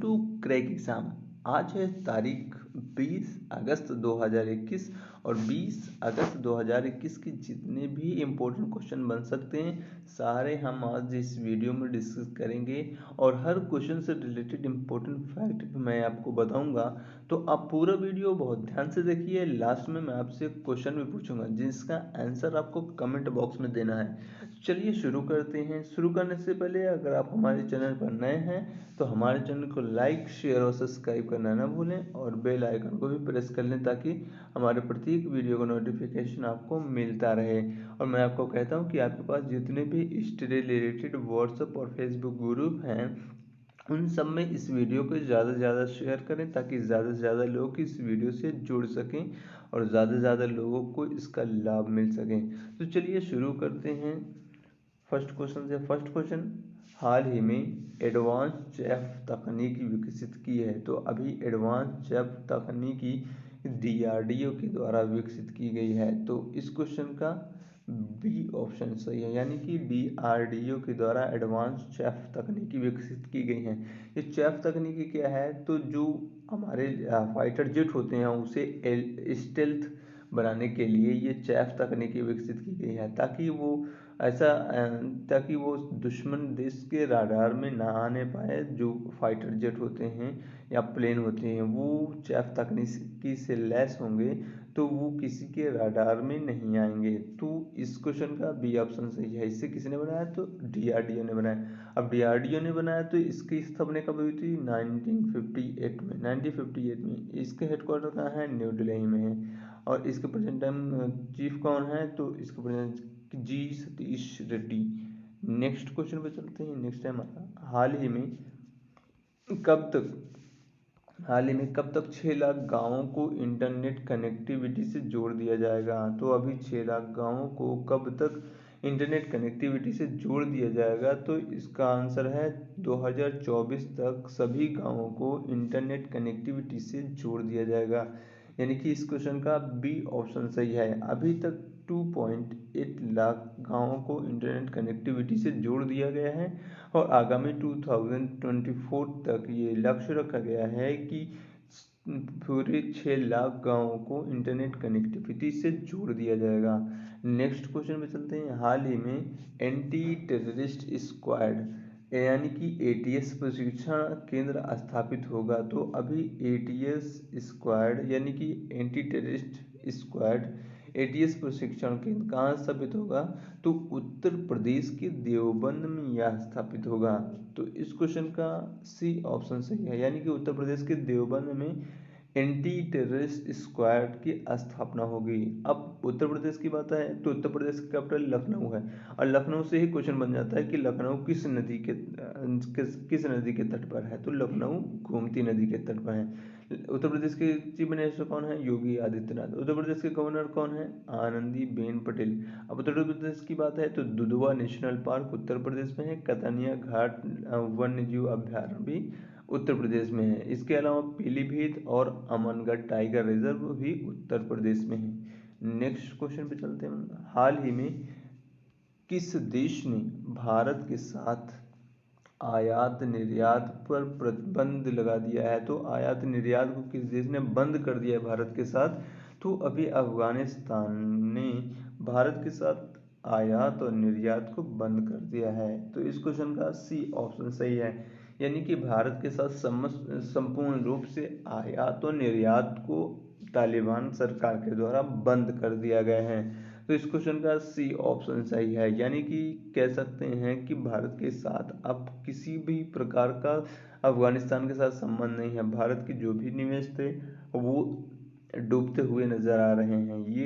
To crack exam. आज है तारीख 20 अगस्त 2021 और 20 अगस्त 2021 के जितने भी इम्पोर्टेंट क्वेश्चन बन सकते हैं सारे हम आज इस वीडियो में डिस्कस करेंगे और हर क्वेश्चन से रिलेटेड इम्पोर्टेंट फैक्ट भी मैं आपको बताऊंगा। तो आप पूरा वीडियो बहुत ध्यान से देखिए। लास्ट में मैं आपसे क्वेश्चन भी पूछूंगा जिसका आंसर आपको कमेंट बॉक्स में देना है। चलिए शुरू करते हैं। शुरू करने से पहले अगर आप हमारे चैनल पर नए हैं तो हमारे चैनल को लाइक शेयर और सब्सक्राइब करना ना भूलें और बेल आइकन को भी प्रेस कर लें ताकि हमारे प्रत्येक वीडियो का नोटिफिकेशन आपको मिलता रहे। और मैं आपको कहता हूं कि आपके पास जितने भी स्टडी रिलेटेड व्हाट्सएप और फेसबुक ग्रुप हैं उन सब में इस वीडियो को ज़्यादा से ज़्यादा शेयर करें ताकि ज़्यादा से ज़्यादा लोग इस वीडियो से जुड़ सकें और ज़्यादा से ज़्यादा लोगों को इसका लाभ मिल सके। तो चलिए शुरू करते हैं फर्स्ट क्वेश्चन से। फर्स्ट क्वेश्चन, हाल ही में एडवांस चेफ तकनीक विकसित की है। तो अभी एडवांस चेफ तकनीकी डीआरडीओ के द्वारा विकसित की गई है। तो इस क्वेश्चन का बी ऑप्शन सही है, यानी कि डीआरडीओ के द्वारा एडवांस चेफ तकनीकी विकसित की गई हैं। ये चेफ तकनीकी क्या है, तो जो हमारे फाइटर जेट होते हैं उसे स्टेल्थ बनाने के लिए ये चेफ तकनीकी विकसित की गई है ताकि वो दुश्मन देश के राडार में ना आने पाए। जो फाइटर जेट होते हैं या प्लेन होते हैं वो चेफ तकनीकी से लैस होंगे तो वो किसी के राडार में नहीं आएंगे। तो इस क्वेश्चन का बी ऑप्शन सही है। इसे किसने बनाया, तो डीआरडीओ ने बनाया। अब डीआरडीओ ने बनाया तो इसकी स्थापना कब हुई थी, 1958 में। 1958 में इसके हेडक्वार्टर कहाँ है, न्यू दिल्ली में है। और इसके प्रेजेंट टाइम चीफ कौन है, तो इसके प्रेजेंट जी सतीश रेड्डी। नेक्स्ट क्वेश्चन पे चलते हैं। नेक्स्ट टाइम कब तक कब तक 6 लाख गांवों को इंटरनेट कनेक्टिविटी से जोड़ दिया जाएगा। तो अभी 6 लाख गांवों को कब तक इंटरनेट कनेक्टिविटी से जोड़ दिया जाएगा, तो इसका आंसर है 2024 तक सभी गांवों को इंटरनेट कनेक्टिविटी से जोड़ दिया जाएगा। यानी कि इस क्वेश्चन का बी ऑप्शन सही है। अभी तक 2.8 लाख गांवों को इंटरनेट कनेक्टिविटी से जोड़ दिया गया है और आगामी 2024 तक ये लक्ष्य रखा गया है कि पूरे 6 लाख गांवों को इंटरनेट कनेक्टिविटी से जोड़ दिया जाएगा। नेक्स्ट क्वेश्चन पे चलते हैं। हाल ही में एंटी टेररिस्ट स्क्वाड यानी कि एटीएस प्रशिक्षण केंद्र स्थापित होगा। तो अभी एटीएस स्क्वाड यानी कि एंटी टेररिस्ट स्क्वाड एटीएस प्रशिक्षण केंद्र कहाँ स्थापित होगा, तो उत्तर प्रदेश के देवबंद में यह स्थापित होगा। तो इस क्वेश्चन का सी ऑप्शन सही है, यानी कि उत्तर प्रदेश के देवबंद में एंटी टेररिस्ट स्क्वाड की स्थापना होगी। अब उत्तर प्रदेश की बात है तो उत्तर प्रदेश की कैपिटल लखनऊ है और लखनऊ से ही क्वेश्चन बन जाता है कि लखनऊ किस नदी के तट पर है, तो लखनऊ गोमती नदी के तट पर है। उत्तर प्रदेश के चीफ मिनिस्टर कौन है, योगी आदित्यनाथ। उत्तर प्रदेश के गवर्नर कौन है, आनंदी बेन पटेल। अब उत्तर प्रदेश की बात है तो दुधवा नेशनल पार्क उत्तर प्रदेश में है। कतनिया घाट वन्य जीव अभ्यारण्य भी उत्तर प्रदेश में है। इसके अलावा पीलीभीत और अमनगढ़ टाइगर रिजर्व भी उत्तर प्रदेश में है। नेक्स्ट क्वेश्चन पे चलते हैं। हाल ही में किस देश ने भारत के साथ आयात निर्यात पर प्रतिबंध लगा दिया है, तो आयात निर्यात को किस देश ने बंद कर दिया है भारत के साथ, तो अभी अफगानिस्तान ने भारत के साथ आयात और निर्यात को बंद कर दिया है। तो इस क्वेश्चन का सी ऑप्शन सही है, यानी कि भारत के साथ संपूर्ण रूप से आयात और निर्यात को तालिबान सरकार के द्वारा बंद कर दिया गया है। तो इस क्वेश्चन का सी ऑप्शन सही है, यानी कि कह सकते हैं कि भारत के साथ अब किसी भी प्रकार का अफगानिस्तान के साथ संबंध नहीं है। भारत के जो भी निवेश थे वो डूबते हुए नजर आ रहे हैं। ये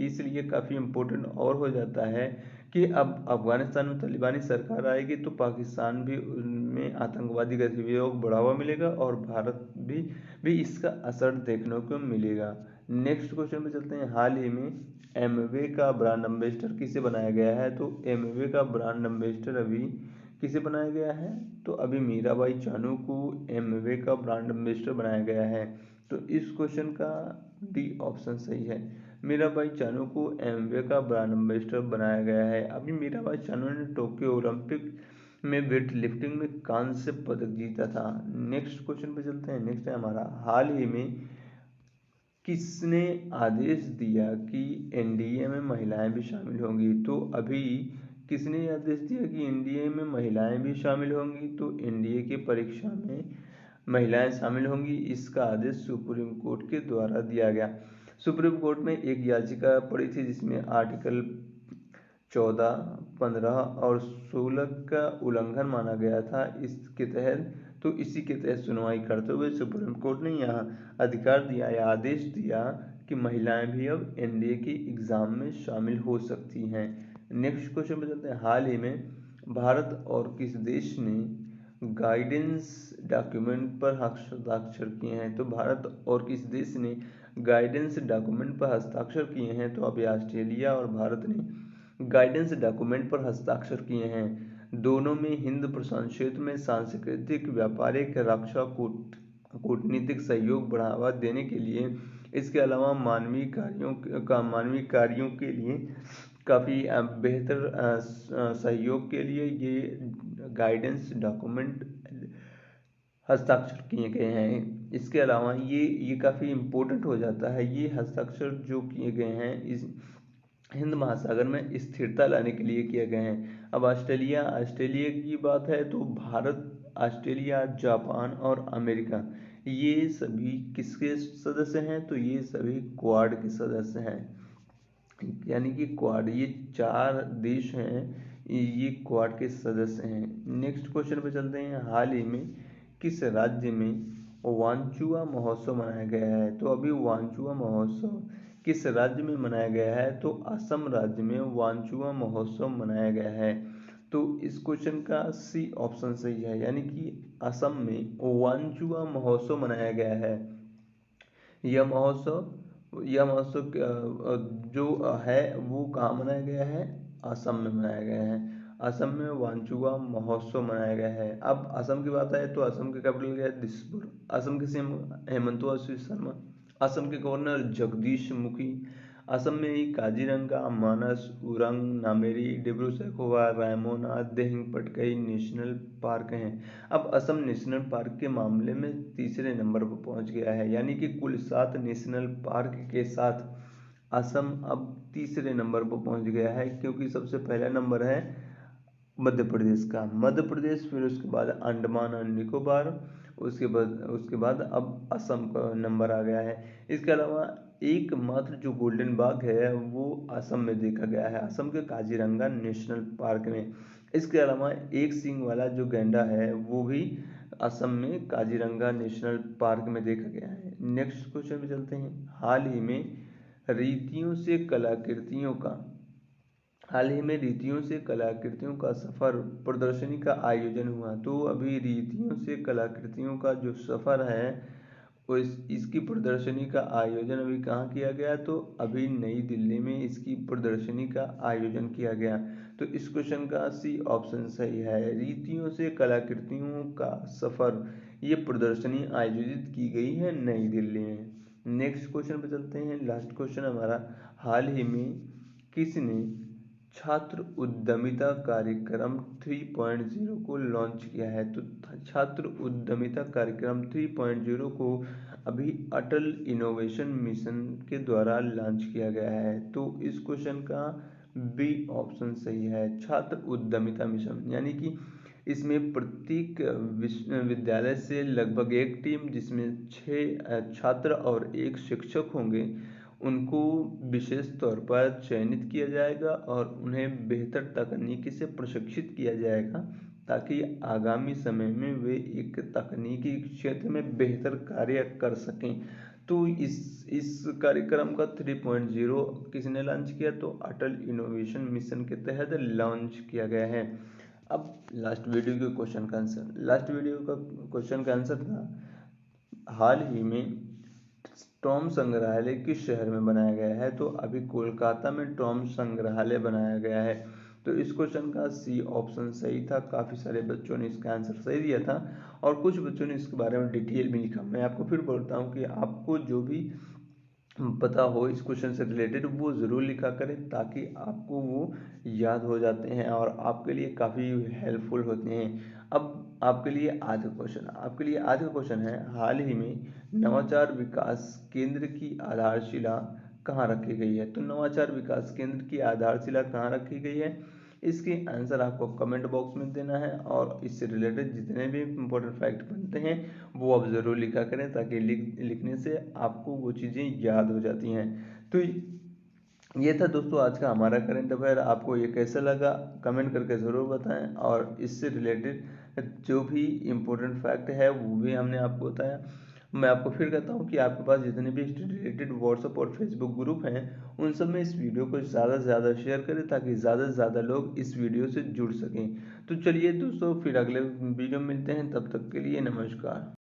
इसलिए काफ़ी इम्पोर्टेंट और हो जाता है कि अब अफगानिस्तान में तालिबानी सरकार आएगी तो पाकिस्तान भी उनमें आतंकवादी गतिविधियों को बढ़ावा मिलेगा और भारत भी इसका असर देखने को मिलेगा। नेक्स्ट क्वेश्चन पे चलते हैं। हाल ही में एमवे का ब्रांड एम्बेसडर किसे बनाया गया है, तो एमवे का ब्रांड एम्बेसडर अभी किसे बनाया गया है, तो अभी मीराबाई चानू को एमवे का ब्रांड एम्बेसडर बनाया गया है। तो इस क्वेश्चन का डी ऑप्शन सही है, मीराबाई चानू को एमवे का ब्रांड एम्बेसडर बनाया गया है। अभी मीराबाई चानू ने टोक्यो ओलंपिक में वेट लिफ्टिंग में कांस्य पदक जीता था। नेक्स्ट क्वेश्चन पे चलते हैं। नेक्स्ट है हमारा, हाल ही में किसने आदेश दिया कि एनडीए में महिलाएं भी शामिल होंगी? तो अभी किसने आदेश दिया कि एनडीए में महिलाएं भी शामिल होंगी? तो एनडीए की परीक्षा में महिलाएं शामिल होंगी, इसका आदेश सुप्रीम कोर्ट के द्वारा दिया गया। सुप्रीम कोर्ट में एक याचिका पड़ी थी जिसमें आर्टिकल 14, 15 और 16 का उल्लंघन माना गया था इसके तहत। तो इसी के तहत सुनवाई करते हुए सुप्रीम कोर्ट ने यहाँ अधिकार दिया या आदेश दिया कि महिलाएं भी अब एनडीए की एग्जाम में शामिल हो सकती हैं। नेक्स्ट क्वेश्चन पे चलते हैं। हाल ही में भारत और किस देश ने गाइडेंस डॉक्यूमेंट पर हस्ताक्षर किए हैं? तो भारत और किस देश ने गाइडेंस डॉक्यूमेंट पर हस्ताक्षर किए हैं? तो अभी ऑस्ट्रेलिया और भारत ने गाइडेंस डॉक्यूमेंट पर हस्ताक्षर किए हैं। दोनों में हिंद प्रशांत क्षेत्र में सांस्कृतिक, व्यापारिक, रक्षा, कूटनीतिक सहयोग बढ़ावा देने के लिए, इसके अलावा मानवीय कार्यों के लिए काफ़ी बेहतर सहयोग के लिए ये गाइडेंस डॉक्यूमेंट हस्ताक्षर किए गए हैं। इसके अलावा ये काफ़ी इम्पोर्टेंट हो जाता है। ये हस्ताक्षर जो किए गए हैं इस हिंद महासागर में स्थिरता लाने के लिए किए गए हैं। अब ऑस्ट्रेलिया की बात है तो भारत, ऑस्ट्रेलिया, जापान और अमेरिका ये सभी किसके सदस्य हैं? तो ये सभी क्वाड के सदस्य हैं। यानी कि क्वाड, ये 4 देश हैं, ये क्वाड के सदस्य हैं। नेक्स्ट क्वेश्चन पे चलते हैं। हाल ही में किस राज्य में वांचुआ महोत्सव मनाया गया है? तो अभी वांचुआ महोत्सव किस राज्य में मनाया गया है? तो असम राज्य में वांचुआ महोत्सव मनाया गया है। तो इस क्वेश्चन का सी ऑप्शन सही है, यानी कि असम में वांचुआ महोत्सव मनाया गया है। यह महोत्सव जो है वो कहाँ मनाया गया है? असम में मनाया गया है। असम में वांचुआ महोत्सव मनाया गया है। अब असम की बात आए तो असम की कैपिटल क्या है? दिसपुर। असम के सीएम हेमंत शर्मा, असम के गवर्नर जगदीश मुखी, असम में ही काजीरंगा, मानस, उरंग, नामेरी, डिब्रू सैखोवा, रायमोना, दिहिंग पटकाई नेशनल पार्क हैं। अब असम नेशनल पार्क के मामले में तीसरे नंबर पर पहुंच गया है, यानी कि कुल 7 नेशनल पार्क के साथ असम अब तीसरे नंबर पर पहुंच गया है, क्योंकि सबसे पहला नंबर है मध्य प्रदेश का, मध्य प्रदेश, फिर उसके बाद अंडमान और निकोबार, उसके बाद अब असम का नंबर आ गया है। इसके अलावा एकमात्र जो गोल्डन बाघ है वो असम में देखा गया है, असम के काजीरंगा नेशनल पार्क में। इसके अलावा एक सींग वाला जो गैंडा है वो भी असम में काजीरंगा नेशनल पार्क में देखा गया है। नेक्स्ट क्वेश्चन पे चलते हैं। हाल ही में रीतियों से कलाकृतियों का सफर प्रदर्शनी का आयोजन हुआ। तो अभी रीतियों से कलाकृतियों का जो सफर है वो इसकी प्रदर्शनी का आयोजन अभी कहाँ किया गया? तो अभी नई दिल्ली में इसकी प्रदर्शनी का आयोजन किया गया। तो इस क्वेश्चन का सी ऑप्शन सही है। रीतियों से कलाकृतियों का सफर, ये प्रदर्शनी आयोजित की गई है नई दिल्ली में। नेक्स्ट क्वेश्चन पे चलते हैं। लास्ट क्वेश्चन हमारा, हाल ही में किसने छात्र उद्यमिता कार्यक्रम 3.0 को लॉन्च किया है? तो छात्र उद्यमिता कार्यक्रम 3.0 को अभी अटल इनोवेशन मिशन के द्वारा लॉन्च किया गया है। तो इस क्वेश्चन का बी ऑप्शन सही है, छात्र उद्यमिता मिशन। यानी कि इसमें प्रत्येक विश्वविद्यालय से लगभग एक टीम, जिसमें 6 छात्र और 1 शिक्षक होंगे, उनको विशेष तौर पर चयनित किया जाएगा और उन्हें बेहतर तकनीकी से प्रशिक्षित किया जाएगा, ताकि आगामी समय में वे एक तकनीकी क्षेत्र में बेहतर कार्य कर सकें। तो इस कार्यक्रम का 3.0 किसने लॉन्च किया? तो अटल इनोवेशन मिशन के तहत लॉन्च किया गया है। अब लास्ट वीडियो का क्वेश्चन का आंसर था, हाल ही में टॉम संग्रहालय किस शहर में बनाया गया है? तो अभी कोलकाता में टॉम संग्रहालय बनाया गया है। तो इस क्वेश्चन का सी ऑप्शन सही था। काफ़ी सारे बच्चों ने इसका आंसर सही दिया था और कुछ बच्चों ने इसके बारे में डिटेल में लिखा। मैं आपको फिर बोलता हूँ कि आपको जो भी पता हो इस क्वेश्चन से रिलेटेड, वो ज़रूर लिखा करें, ताकि आपको वो याद हो जाते हैं और आपके लिए काफ़ी हेल्पफुल होते हैं। अब आपके लिए आज का क्वेश्चन है, हाल ही में नवाचार विकास केंद्र की आधारशिला कहाँ रखी गई है? तो नवाचार विकास केंद्र की आधारशिला कहाँ रखी गई है, इसके आंसर आपको कमेंट बॉक्स में देना है, और इससे रिलेटेड जितने भी इंपॉर्टेंट फैक्ट बनते हैं वो आप ज़रूर लिखा करें, ताकि लिखने से आपको वो चीज़ें याद हो जाती हैं। तो ये था दोस्तों आज का हमारा करंट अफेयर। आपको ये कैसा लगा कमेंट करके ज़रूर बताएं, और इससे रिलेटेड जो भी इम्पोर्टेंट फैक्ट है वो भी हमने आपको बताया। मैं आपको फिर कहता हूँ कि आपके पास जितने भी इससे रिलेटेड व्हाट्सएप और फेसबुक ग्रुप हैं, उन सब में इस वीडियो को ज़्यादा से ज़्यादा शेयर करें, ताकि ज़्यादा से ज़्यादा लोग इस वीडियो से जुड़ सकें। तो चलिए दोस्तों, फिर अगले वीडियो में मिलते हैं, तब तक के लिए नमस्कार।